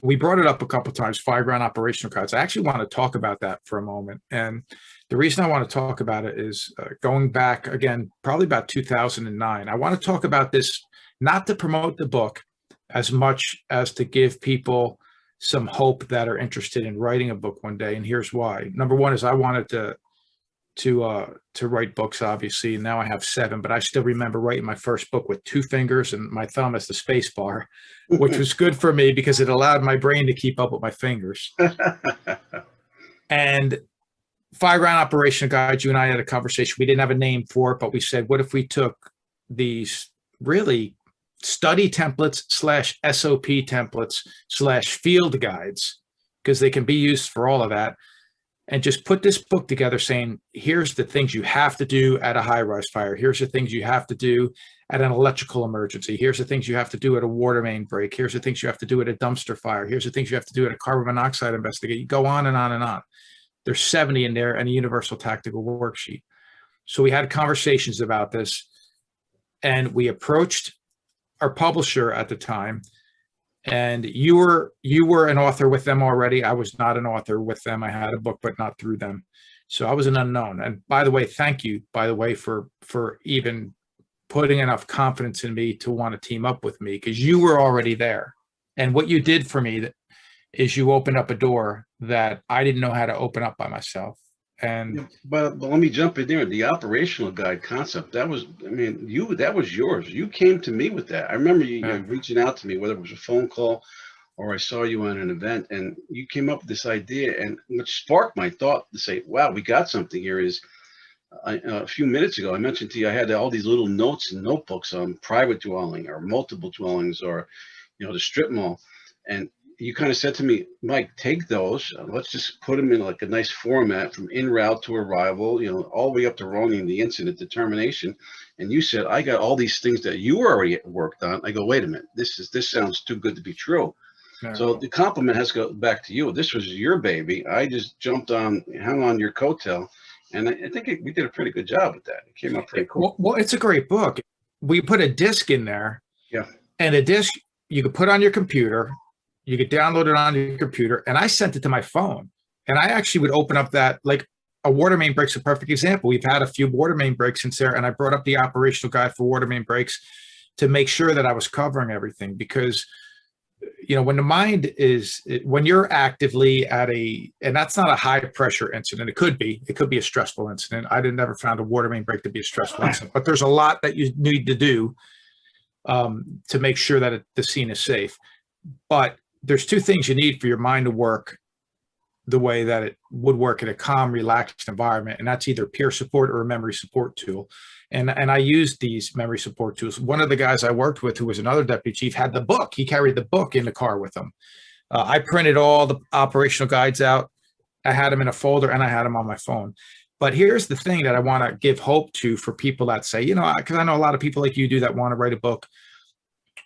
we brought it up a couple of times, Fireground Operational Guides. I actually want to talk about that for a moment. And the reason I want to talk about it is going back again, probably about 2009. I want to talk about this, not to promote the book as much as to give people some hope that are interested in writing a book one day. And here's why. Number one is I wanted to write books, obviously. And now I have 7, but I still remember writing my first book with 2 fingers and my thumb as the space bar, which was good for me because it allowed my brain to keep up with my fingers. And Fireground Operational Guides, you and I had a conversation. We didn't have a name for it, but we said, what if we took these really study templates / SOP templates / field guides, because they can be used for all of that, and just put this book together saying, here's the things you have to do at a high-rise fire. Here's the things you have to do at an electrical emergency. Here's the things you have to do at a water main break. Here's the things you have to do at a dumpster fire. Here's the things you have to do at a carbon monoxide investigation. You go on and on and on. There's 70 in there and a universal tactical worksheet. So we had conversations about this, and we approached our publisher at the time. And you were an author with them already. I was not an author with them. I had a book, but not through them. So I was an unknown. And by the way, thank you, by the way, for even putting enough confidence in me to want to team up with me, because you were already there. And what you did for me is you opened up a door that I didn't know how to open up by myself. And yeah, but let me jump in there. The operational guide concept, that was, I mean, that was yours. You came to me with that. I remember you reaching out to me, whether it was a phone call or I saw you on an event, and you came up with this idea, and what sparked my thought to say, wow, we got something here is, a few minutes ago, I mentioned to you, I had all these little notes and notebooks on private dwelling or multiple dwellings or, the strip mall. And you kind of said to me, Mike, take those, let's just put them in like a nice format from en route to arrival, all the way up to wronging the incident determination. And you said, I got all these things that you already worked on. I go, wait a minute, this sounds too good to be true. No. So the compliment has to go back to you. This was your baby. I just hung on your coattail. And I think we did a pretty good job with that. It came out pretty cool. Well, it's a great book. We put a disc in there. Yeah. And a disc you could put on your computer. You could download it on your computer, and I sent it to my phone. And I actually would open up that, like a water main break's a perfect example. We've had a few water main breaks since there, and I brought up the operational guide for water main breaks to make sure that I was covering everything. Because, when the mind when you're actively at and that's not a high pressure incident. It could be a stressful incident. I never found a water main break to be a stressful incident, but there's a lot that you need to do to make sure that the scene is safe. But there's 2 things you need for your mind to work the way that it would work in a calm, relaxed environment. And that's either peer support or a memory support tool. And I used these memory support tools. One of the guys I worked with, who was another deputy chief, had the book. He carried the book in the car with him. I printed all the operational guides out. I had them in a folder, and I had them on my phone. But here's the thing that I want to give hope to for people that say, because I know a lot of people like you do that want to write a book.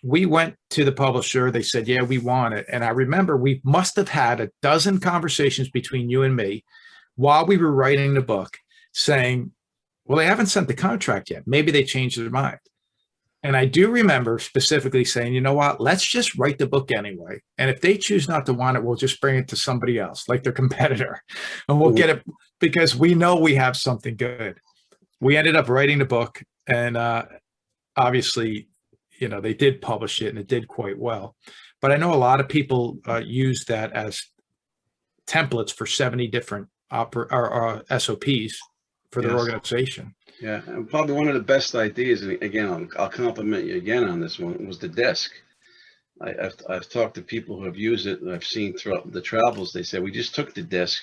We went to the publisher. They said, yeah, we want it. And I remember we must have had a dozen conversations between you and me while we were writing the book saying, well, they haven't sent the contract yet. Maybe they changed their mind. And I do remember specifically saying, you know what, let's just write the book anyway. And if they choose not to want it, we'll just bring it to somebody else, like their competitor, and we'll get it, because we know we have something good. We ended up writing the book, and obviously, they did publish it, and it did quite well. But I know a lot of people use that as templates for 70 different SOPs for their organization. Yeah, and probably one of the best ideas, and again, I'll compliment you again on this one, was the desk. I've talked to people who have used it, and I've seen throughout the travels, they say, we just took the desk,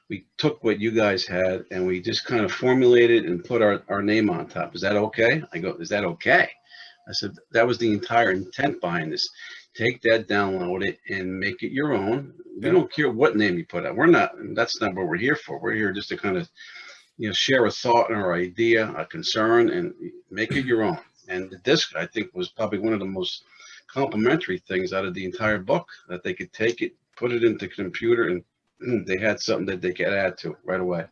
we took what you guys had, and we just kind of formulated and put our name on top. Is that okay? I go, is that okay? I said, that was the entire intent behind this. Take that, download it, and make it your own. We don't care what name you put out. That's not what we're here for. We're here just to kind of, share a thought or idea, a concern, and make it your own. And the disc, I think, was probably one of the most complimentary things out of the entire book, that they could take it, put it into the computer, and they had something that they could add to it right away.